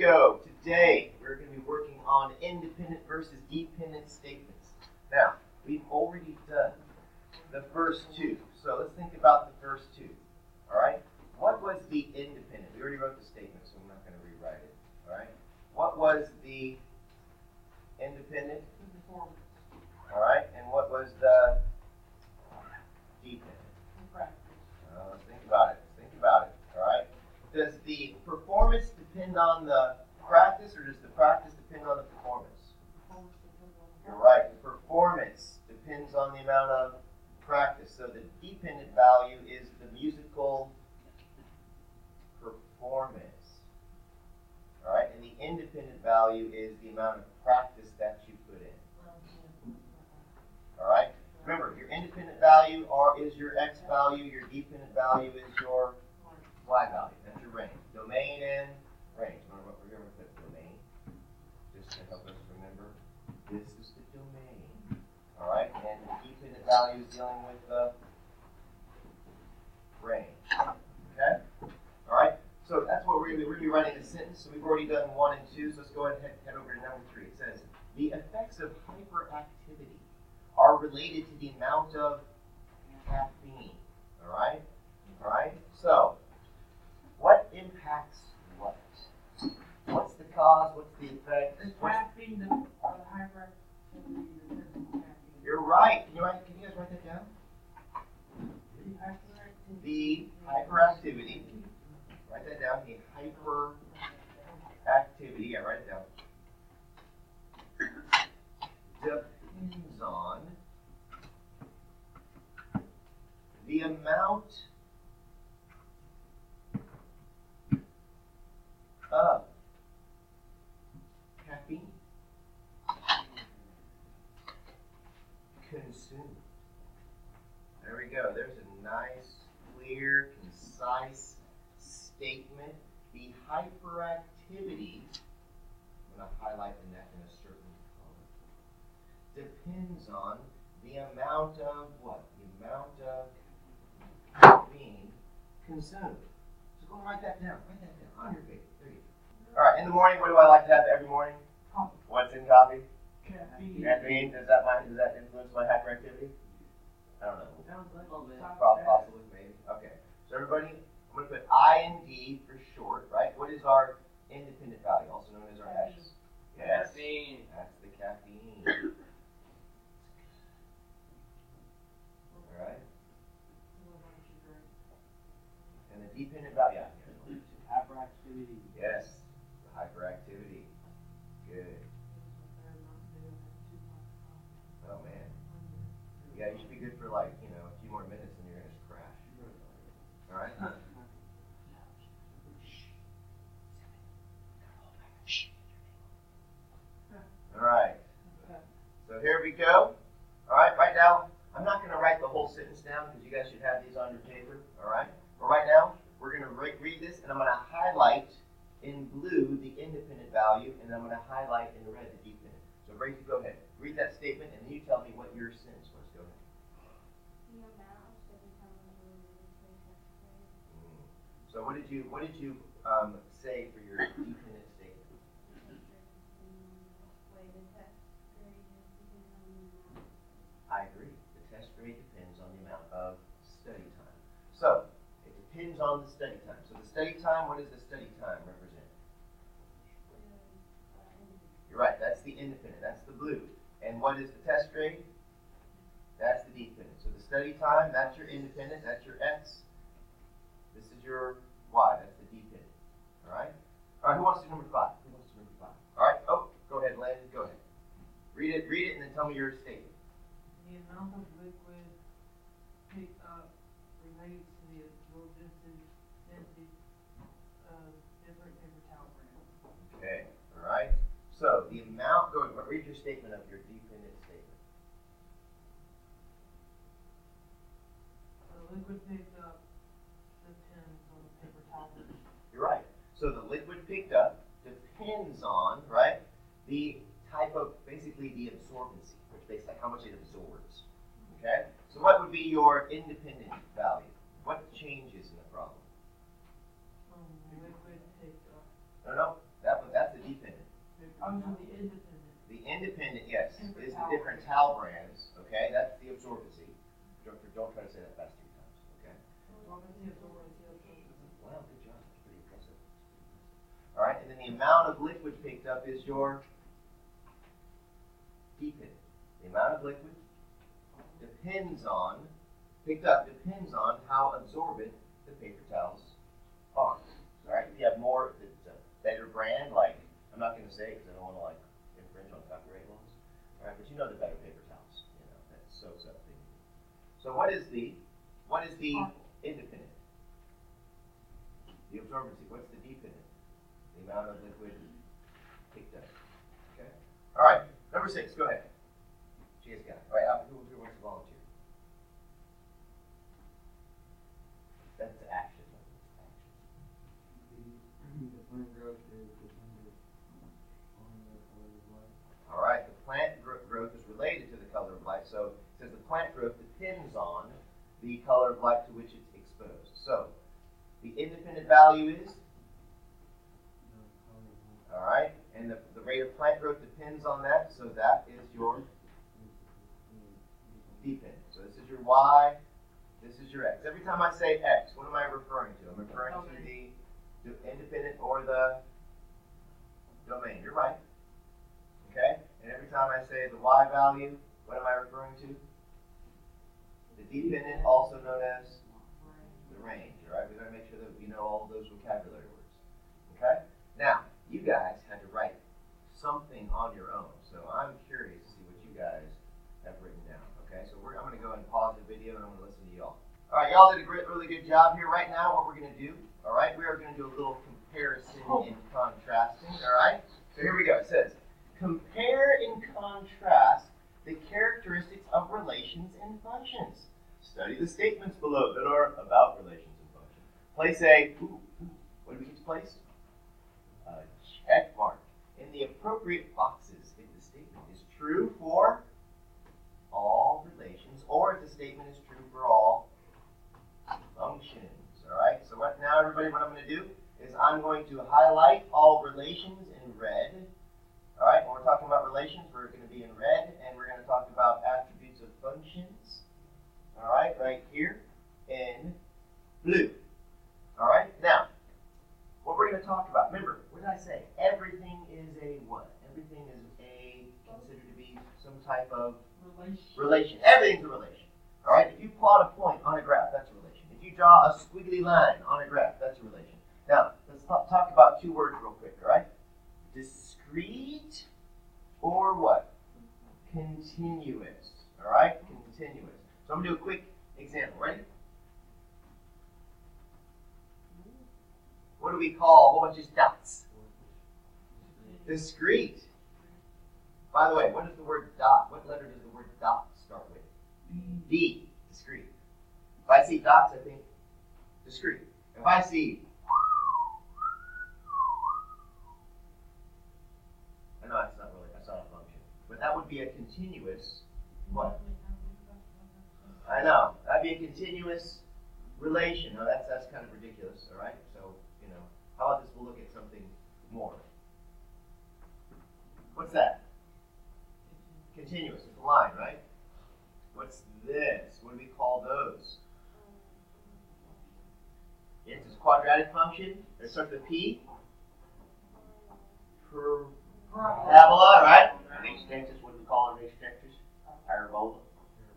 go. Today, we're going to be working on independent versus dependent statements. Now, we've already done the first two. So let's think about the first two. All right? What was the independent? We already wrote the statement, so I'm not going to rewrite it. All right? What was the independent? All right? And what was the dependent? Let's think about it. Let's think about it. All right? Does the performance depend on the practice, or does the practice depend on the performance? You're right. The performance depends on the amount of practice. So the dependent value is the musical performance. All right? And the independent value is the amount of practice that you put in. All right? Remember, your independent value is your x value. Your dependent value is your y value. That's your range. Domain and range. Remember what we're going to put domain, just to help us remember. This is the domain. All right? And the dependent value is dealing with the range. Okay? All right? So that's what we're going to be writing a sentence. So we've already done 1 and 2. So let's go ahead and head over to number 3. It says, the effects of hyperactivity are related to the amount of caffeine. All right? All right? So, what impacts what? What's the cause? What's the effect? The caffeine, the hyperactivity. You're right. Can you guys write that down? The hyperactivity. Write that down. The hyperactivity. Yeah, write it down. Depends on the amount of caffeine consumed. There we go. There's a nice, clear, concise statement. The hyperactivity, I'm going to highlight that in a certain color, depends on the amount of what? The amount of caffeine consumed. So go and write that down. Write that down on your paper. There you go. All right, in the morning, what do I like to have every morning? Coffee. What's in coffee? Caffeine. Caffeine. Does that influence my hyperactivity? I don't know. Sounds like a little bit. Possibly, maybe. Okay. So everybody, I'm going to put I and D for short, right? What is our independent value, also known as our X? Yes. Caffeine. That's the caffeine. All right. And the dependent value. Hyperactivity. Yes. The hyperactivity. Good. Oh man. Yeah, you should be good for like, a few more minutes and you're going to crash. All right? All right. So here we go. All right, right now, I'm not going to write the whole sentence down because you guys should have these on your paper. All right? But right now, we're going to read this, and I'm going to highlight in blue the independent value, and I'm going to highlight in red the dependent. So, Gracie, go ahead. Read that statement, and then you tell me what your sentence was. Go ahead. So what did you say for your dependent statement? I agree. The test grade depends on the amount of study time. So it depends on the study time. So the study time, what does the study time represent? You're right. That's the independent. That's the blue. And what is the test grade? That's the dependent. So the study time, that's your independent. That's your X. This is your Y. That's the dependent. All right? All right, who wants to do number 5? Who wants to do number 5? All right. Oh, go ahead, Landon. Go ahead. Read it, and then tell me your statement. The amount of liquid picked up relates to the absorption density of different paper towel brands. Okay. All right. So the amount, go ahead, read your statement of your dependent statement. The liquid picked up depends on the paper towel brand. You're right. So the liquid picked up depends on, right, the type of, basically the absorbency, which basically how much it absorbs. Okay? So what would be your independent value? What changes in the problem? Liquid picked up. No, that's Oh, so the independent. The independent, yes, is the different towel brands. Okay, that's the absorbency. Don't try to say that fast 3 times. Okay. Well, good job. That's pretty impressive. All right, and then the amount of liquid picked up is your dependent. The amount of liquid picked up depends on how absorbent the paper towels are. All right, if you have more, if it's a better brand, like, I'm not going to say it because I don't want to like infringe on copyright laws. All right, but you know the better paper towels, that soaks up things. So what is the independent? The absorbency. What's the dependent? The amount of liquid picked up. Okay. All right. Number 6. Go ahead. She has got it. All right. Who wants to volunteer? That's action. The plant growth is dependent on the color of light. All right. The plant growth is related to the color of light. So it says the plant growth depends on the color of light to which it's exposed. So the independent value is? All right. And the rate of plant growth depends on that. So that is your dependent. So this is your Y. This is your X. Every time I say X, what am I referring to? I'm referring to the independent or the domain. You're right. Okay? And every time I say the Y value, what am I referring to? The dependent, also known as the range. All right? We've got to make sure that we know all those vocabulary words. Okay? Now, you guys had to write something on your own. So I'm curious to see what you guys have written down. Okay? So I'm going to go ahead and pause the video and I'm going to listen to y'all. All right, y'all did a really good job here. Right now, what we're going to do, all right, we are going to do a little comparison and contrasting, all right? So here we go. It says, compare and contrast the characteristics of relations and functions. Study the statements below that are about relations and functions. Place what do we need to place? A check mark in the appropriate boxes if the statement is true for all relations or if the statement is true for all functions. All right. So now, everybody, what I'm going to do is I'm going to highlight all relations in red. All right. When we're talking about relations, we're going to be in red, and we're going to talk about attributes of functions. All right, right here in blue. All right. Now, what we're going to talk about. Remember, what did I say? Everything is a what? Everything is considered to be some type of relation. Everything's a relation. All right. If you plot a point on a graph, that's a relation. If you draw a squiggly line on a graph, that's a relation. Now, let's talk about 2 words real quick, all right? Discrete or what? Continuous, all right? Continuous. So I'm going to do a quick example. Ready? What do we call a whole bunch of dots? Discrete. By the way, what is the word dot? What letter does the word dot start with? D. Discrete. If I see dots, I think discrete. If I see, I know that's not a function, but that would be a continuous what? I know. That'd be a continuous relation. No, that's kind of ridiculous, all right? So, how about this? We'll look at something more. What's that? Continuous. It's a line, right? What's this? What do we call those? It's a quadratic function. It starts with P. Parabola, right? And H-textus, what do we call it? H-textus? Parabola.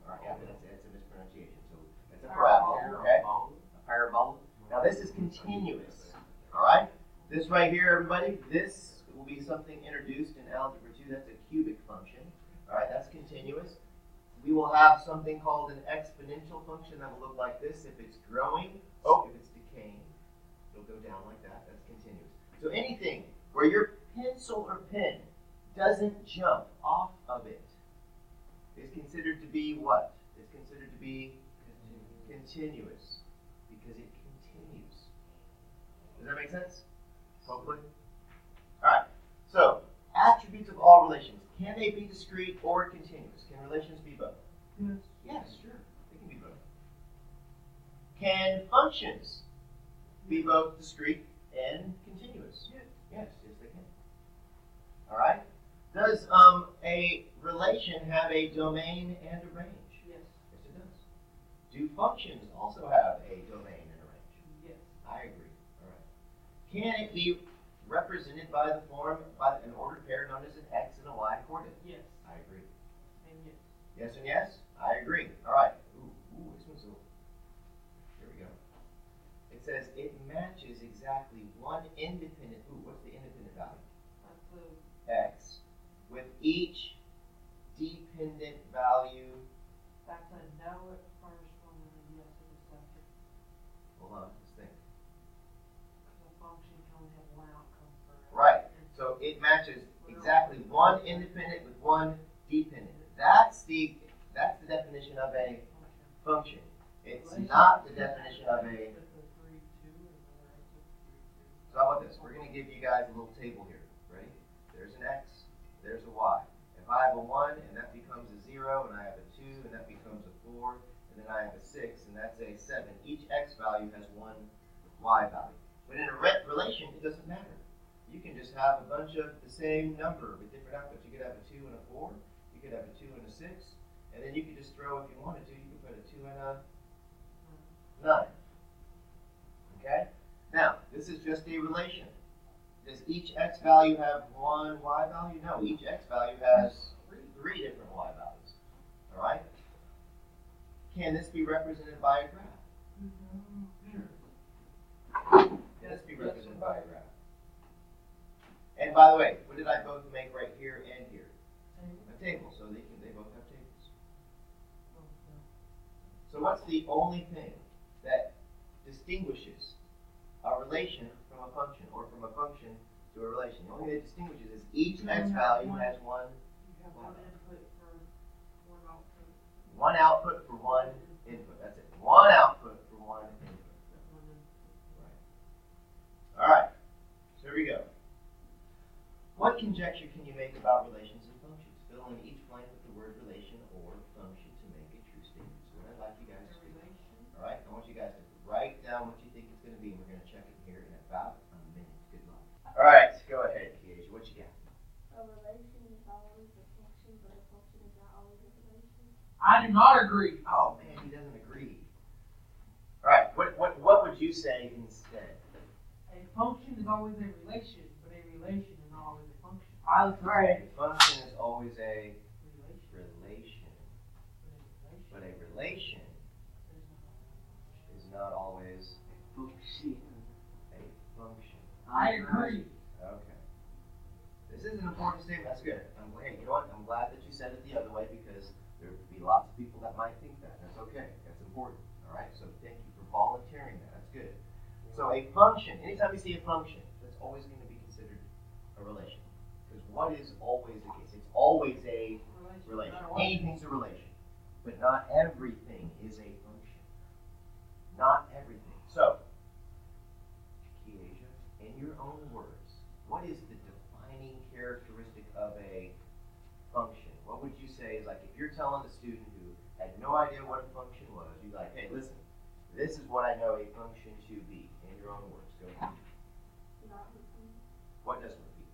All right, yeah, that's a mispronunciation. So it's a parabola, okay? A parabola. Now this is continuous, all right? This right here, everybody, this will be something introduced in Algebra 2. That's a cubic function, all right? That's continuous. We will have something called an exponential function that will look like this if it's growing. If it's decaying, it'll go down like that. That's continuous. So anything where your pencil or pen doesn't jump off of it is considered to be what? It's considered to be continuous because it continues. Does that make sense? Hopefully. All right. So attributes of all relations. Can they be discrete or continuous? Can relations be both? Yes. Yes, sure. They can be both. Can functions be both discrete and continuous? Yes. Yes, they can. All right? Does a relation have a domain and a range? Yes. Yes, it does. Do functions also have a domain and a range? Yes. I agree. All right. Can it be represented by the form, by an ordered pair known as an x and a y coordinate? Yes. I agree. And yes. Yes and yes? I agree. All right. Ooh, this one's a... Here we go. It says it matches exactly one independent... Ooh, what's the independent value? That's the X. With each dependent value... that's a no at first one and a yes at the second. Hold on, let's think. The function can only have one outcome for it. Right. So it matches exactly one independent with one dependent. That's the definition of a function. It's not the definition of a... So how about this? We're going to give you guys a little table here. Ready? There's an x, there's a y. If I have a 1 and that becomes a 0, and I have a 2 and that becomes a 4, and then I have a 6 and that's a 7, each x value has one y value. But in a relation, it doesn't matter. You can just have a bunch of the same number with different outputs. You could have a 2 and a 4, you could have a 2 and a 6, and then you could just throw, if you wanted to, you could put a 2 and a 9. Okay? Now, this is just a relation. Does each x value have one y value? No, each x value has three different y values. All right? Can this be represented by a graph? Sure. Can this be represented by a graph? And by the way, what did I both make right here and here? A table. So they both have tables. So what's the only thing that distinguishes a relation from a function, or from a function to a relation? The only thing that distinguishes is each x value has one. You have one input for one output. One output for one input. That's it. One output for one input. Right. All right. So here we go. What conjecture can you make about relations and functions? Fill in each blank with the word relation or function to make a true statement. So what I'd like you guys to do. All right. I want you guys to write down what you think it's going to be. We're going to check it here in about a minute. Good luck. All right. Go ahead, Kiesha. What you got? A relation is always a function, but a function is not always a relation. I do not agree. Oh man, he doesn't agree. All right. What would you say instead? A function is always a relation, but a relation is not always a function. I agree. A function is always a relation, but a relation is not always a function. I agree. Okay. This is an important statement. That's good. Hey, you know what? I'm glad that you said it the other way, because there would be lots of people that might think that. That's okay. That's important. All right. So thank you for volunteering that. That's good. So a function, anytime you see a function, that's always going to be considered a relation. Because what is always the case? It's always a relation. Anything's a relation. But not everything is a function. Not everything. So, Kiesha, in your own words, what is the defining characteristic of a function? What would you say is, like, if you're telling a student who had no idea what a function was, you're like, hey, listen, this is what I know a function to be. In your own words, go ahead. Not repeat. What doesn't repeat?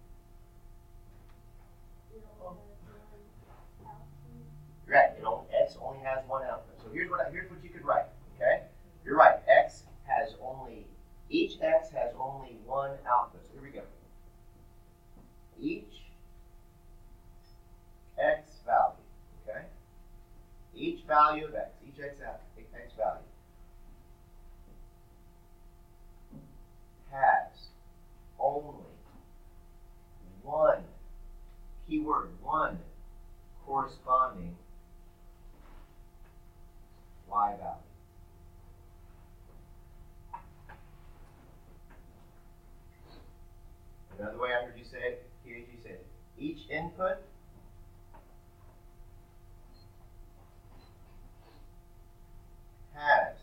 It only has one output. Right. X only has one output. So here's what you could write. Okay. You're right. Each x has only one output. So here we go. Each x value. Okay. Each value of x. Each x value has only one, keyword, one corresponding y value. Another way I heard you say it, here you said, each input has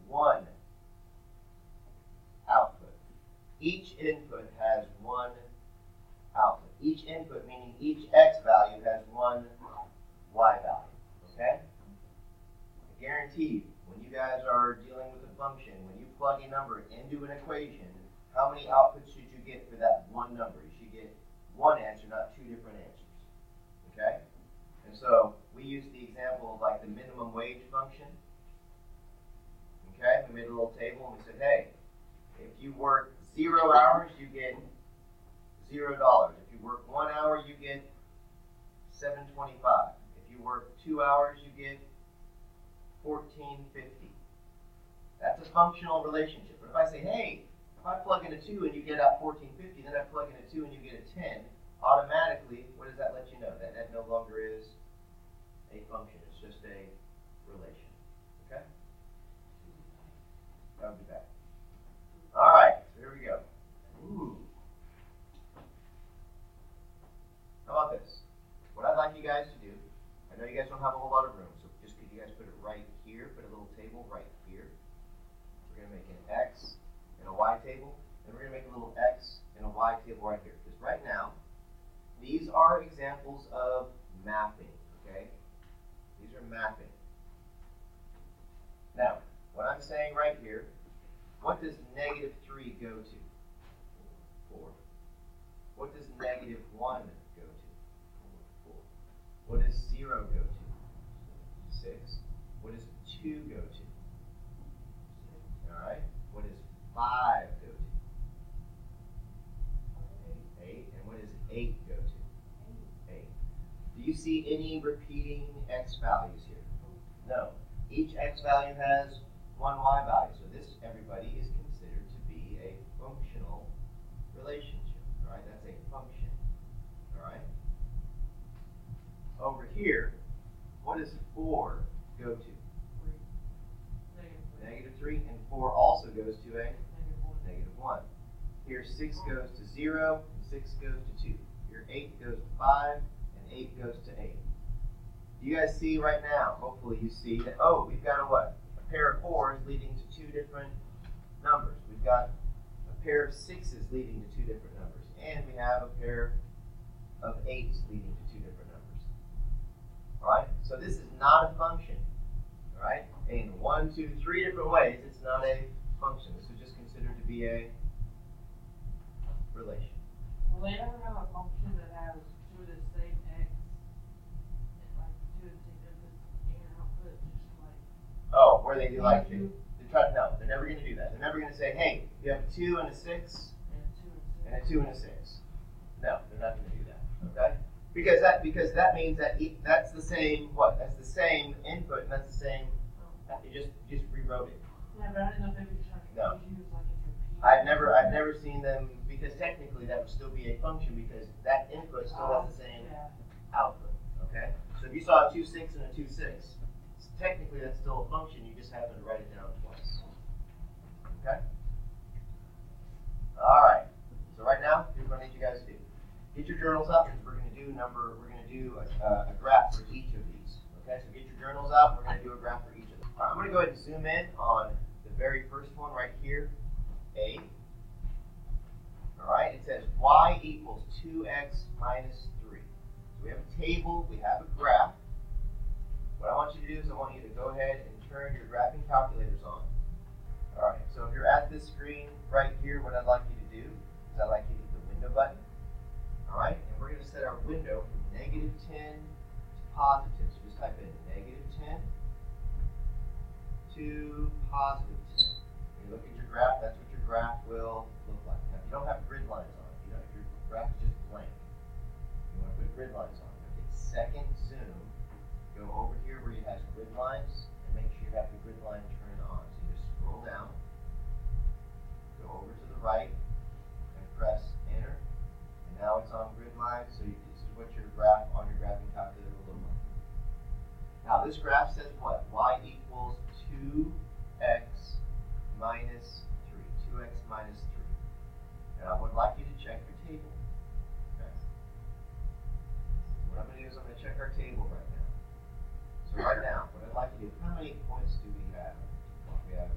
one output. Each input has one output. Each input, meaning each x value, has one y value. Okay? I guarantee you, when you guys are dealing with a function, when you plug a number into an equation, how many outputs should you get for that one number? You should get one answer, not two different answers. and we said, hey, if you work 0 hours, you get $0. If you work 1 hour, you get $7.25. If you work 2 hours, you get $14.50. That's a functional relationship. But if I say, hey, if I plug in a 2 and you get out $14.50, then I plug in a 2 and you get a 10, automatically, what does that let you know? That no longer is a function. It's just a relation. Okay? I'll be back. All right, so here we go. Ooh. How about this? What I'd like you guys to do, I know you guys don't have a whole lot of room, so just could you guys put it right here, put a little table right here. We're going to make an X and a Y table, and we're going to make a little X and a Y table right here. Because right now, these are examples of mapping, okay? These are mapping. Now, what I'm saying right here, what does -3 go to? 4. What does -1 go to? 4. What does 0 go to? 6. What does 2 go to? All right. What does 5 go to? 8. And what does 8 go to? 8. Do you see any repeating x values here? No. Each x value has one y value. So this, everybody, is considered to be a functional relationship. All right. That's a function. All right. Over here, what does 4 go to? -3, and 4 also goes to a -1. Here 6 goes to 0, and 6 goes to 2. Here 8 goes to 5, and 8 goes to 8. Do you guys see right now? Hopefully you see that, oh, we've got a what? A pair of 4s leading to 2 different numbers. We've got a pair of 6s leading to 2 different numbers. And we have a pair of 8s leading to 2 different numbers. All right? So this is not a function. All right? In 1, 2, 3 different ways, it's not a function. This is just considered to be a relation. Will they ever have a function that has 2 of the same x, and like 2 of the same inputs and output, just like? Oh, where they do like they try? No, they're never going to do that. They're never going to say, "Hey, you have a 2 and a 6, and a 2 and a 6." No, they're not going to do that. Okay? Because that means that that's the same what? That's the same input, and that's the same. You just rewrote it. Yeah, but I didn't know if they were just trying to confuse like it's repeating. I've never seen them, because technically that would still be a function because that input still has the same output. Okay? So if you saw a 2-6 and a 2-6, technically that's still a function. You just happen to write it down twice. Okay? All right. So right now, here's what I need you guys to do. Get your journals out because we're going to do a graph for each of these. Okay? So get your journals out. We're going to do a graph for each of them. All right, I'm going to go ahead and zoom in on the very first one right here, A. All right, it says y equals 2x minus 3. So we have a table, we have a graph. What I want you to do is I want you to go ahead and turn your graphing calculators on. All right, so if you're at this screen right here, what I'd like you to do is I'd like you to hit the window button. All right, and we're going to set our window from -10 to positive. So just type in -10 to positive 10. When you look at your graph, that's what your graph will look like. Now, if you don't have grid lines on it, if your graph is just blank, you want to put grid lines on it. Hit second zoom, go over here where it has grid lines, and make sure you have the grid line turned on. So you just scroll down, go over to the right, and press enter. And now it's on grid lines, so this is what your graph on your graphing calculator will look like. Now this graph says what? Y equals 2x minus 3. 2x minus 3. And I would like you to check your table. Okay. What I'm going to do is I'm going to check our table right now. So right now, what I'd like you to do, how many points do we have? We have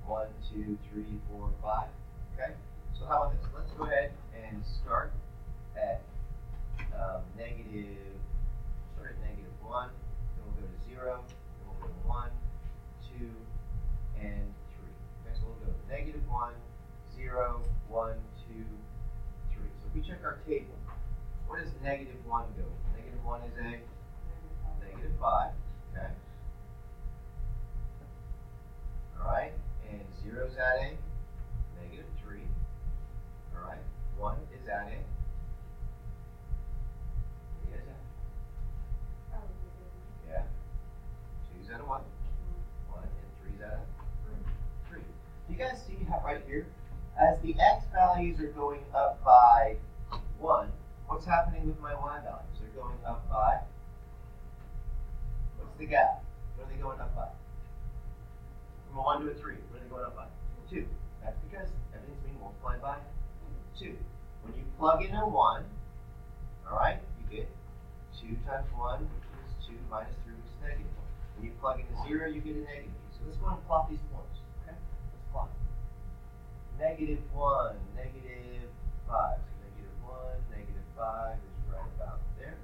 1, 2, 3, 4, 5. Okay? So how about this? Let's go ahead and start at -1, then we'll go to 0, then we'll go to 1, 2, and 3. Okay, so we'll go -1, 0, 1, 2, 3. So if we check our table, what does -1 go with? -1 is a -5. Okay. All right, and 0 0 is at a negative 3. All right. 1 is at a. What do you guys have? Yeah. 2 is at a 1. 1 and 3 is at a 3. Do you guys see how right here, as the x values are going up by 1, what's happening with my y values? They're going up by, what's the gap? What are they going up by? From a 1 to a 3, what are they going up by? 2. That's because everything's being multiplied by 2. When you plug in a 1, all right, you get 2 times 1, which is 2, minus 3, which is negative 1. When you plug in a 0, you get a negative 2. So let's go and plot these points, okay? Let's plot. Negative 1, negative 5. So negative 1, negative 5 is right about there.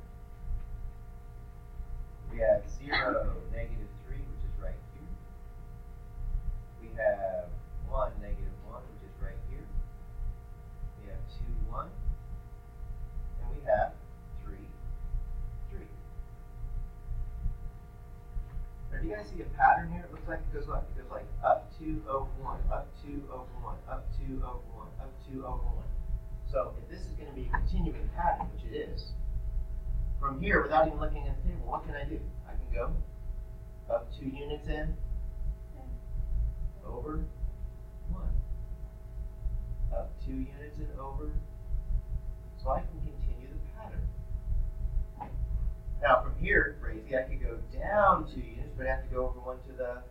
We have 0, negative 3, which is right here. We have 1, negative 1, which is right here. We have 2, 1. And we have 3, 3. Now, do you guys see a pattern here? It looks like it goes like, up 2 over 1, up 2 over 1, up 2 over 1, up 2 over 1. So if this is going to be a continuing pattern, which it is, from here, without even looking at the table, what can I do? I can go up 2 units in, over 1. Up 2 units in, over. So I can continue the pattern. Now from here, crazy, I could go down 2 units, but I have to go over 1 to the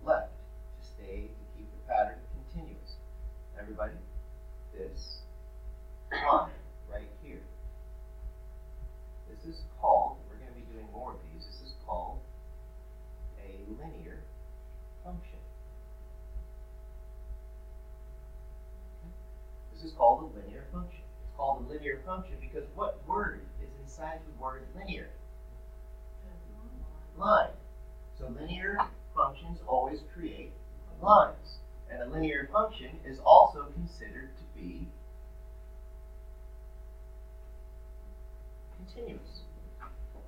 left to keep the pattern continuous. Everybody, this line right here. This is called, we're going to be doing more of these, this is called a linear function. This is called a linear function. It's called a linear function because what word is inside the word linear? Line. So linear functions always create lines. And a linear function is also considered to be continuous.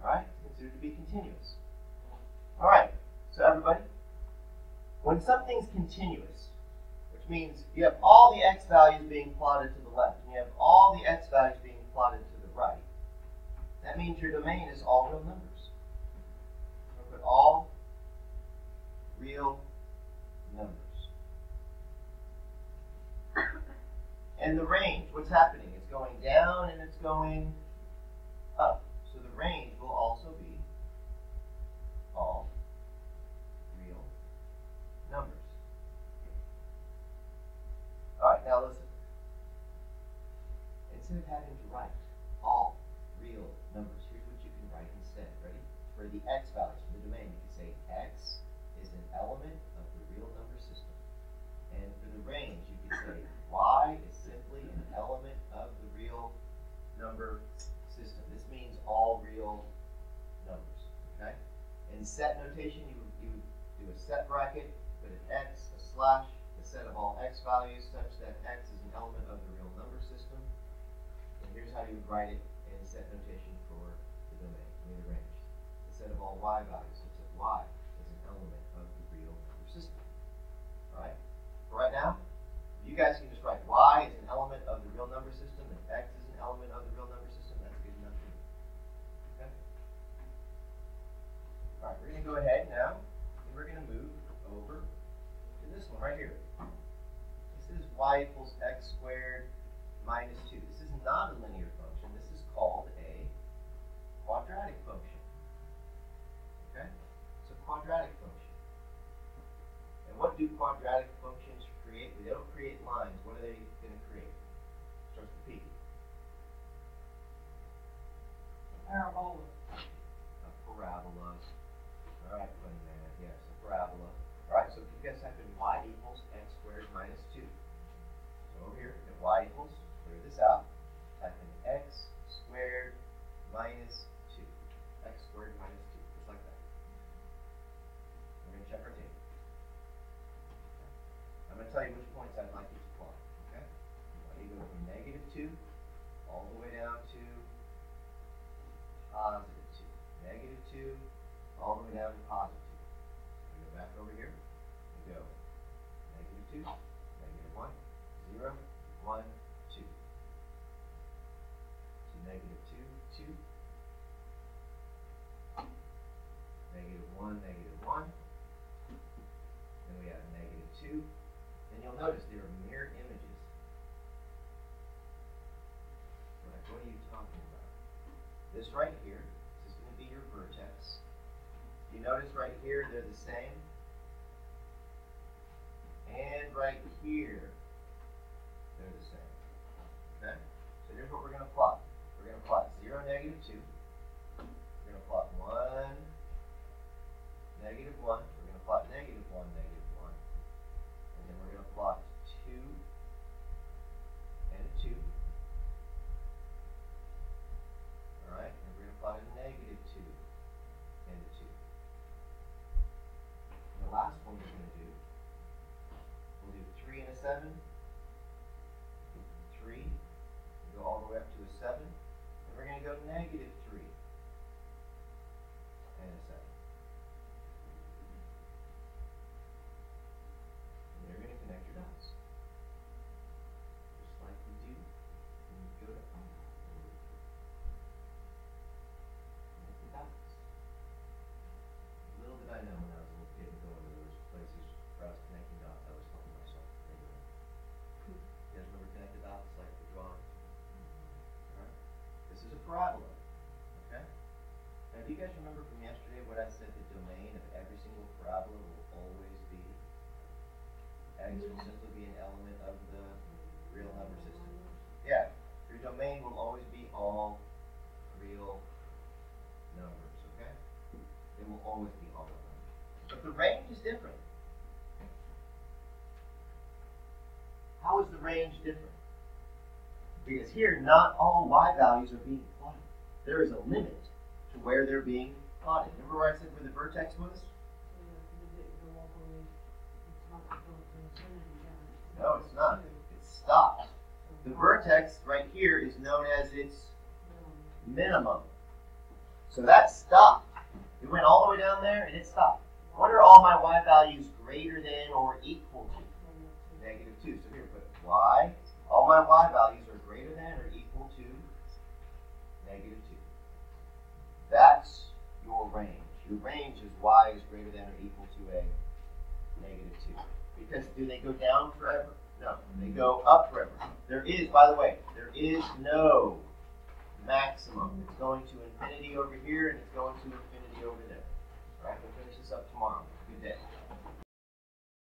Alright? It's considered to be continuous. Alright, so everybody, when something's continuous, which means you have all the x values being plotted to the left, and you have all the x values being plotted to the right, that means your domain is all real numbers. We'll put all real numbers. And the range, what's happening? It's going down and it's going up. So the range will also be all real numbers. Alright, now listen. Instead of having to write all real numbers, here's what you can write instead. Ready? For the x values, for the domain, you can say x is an element of the real number system. And for the range, you can say y is simply an element of the real number system. This means all real numbers. Okay? In set notation, you would do a set bracket, put an x, a slash, the set of all x values such that x is an element of the real number system. And here's how you would write it in set notation for the domain, the range. The set of all y values such that y is an element of the real number system. Alright? For right now, you guys can just write y is an element of the real number system and x is an element of the real number system. That's good enough for me. Okay? Alright, we're going to go ahead now and we're going to move over to this one right here. This is y equals x squared minus 2. This is not a linear function. This is called a quadratic function. Okay? It's a quadratic function. And what do quadratic functions create? They don't create lines. What are they going to create? Starts with P. Parabola. A parabola. Alright, funny man. Yes, a parabola. Alright, so if you guys type in y equals x squared minus 2. So over here, if y equals, clear this out, type in x squared minus 2. X squared minus 2, just like that. We're going to check our table. I'm going to tell you which points I'd like you to plot. Okay? You go from negative 2 all the way down to positive negative 2, 2. Negative 1, negative 1. Then we have negative 2. And you'll notice there are mirror images. Like, what are you talking about? This right here, this is going to be your vertex. You notice right here they're the same. And right here, they're the same. Okay? So here's what we're going to plot. We're going to plot 0, negative 2. We're going to plot 1, negative 1. We're going to plot negative 1, negative 1. And then we're going to plot 2 and a 2. Alright? And we're going to plot a negative 2 and a 2. And the last one we're going to do, we'll do 3 and a 7. 3. Go all the way up to a 7. And we're going to go negative 3 and a 7. And you're going to connect your dots. Just like you do when you go to connect the dots. Little did I know when I was a little kid and going to those places where I was connecting dots, I was helping myself. You guys remember connect the dots like the drawing? Alright? This is a parabola. Okay? Now do you guys remember from yesterday what I said the domain of every single parabola will always be? X will simply be an element of the real number system. Yeah. Your domain will always be all real numbers, okay? It will always be all real numbers. But the range is different. How is the range different? Because here, not all y values are being plotted. There is a limit to where they're being plotted. Remember where I said where the vertex was? No, it's not. It's stopped. The vertex right here is known as its minimum. So that stopped. It went all the way down there and it stopped. What are all my y values greater than or equal to? Negative 2. So here, put y. All my y values are greater than or equal to negative 2. That's your range. Your range is y is greater than or equal to a negative 2. Because do they go down forever? No. They go up forever. There is, by the way, there is no maximum. It's going to infinity over here and it's going to infinity over there. Alright, we'll finish this up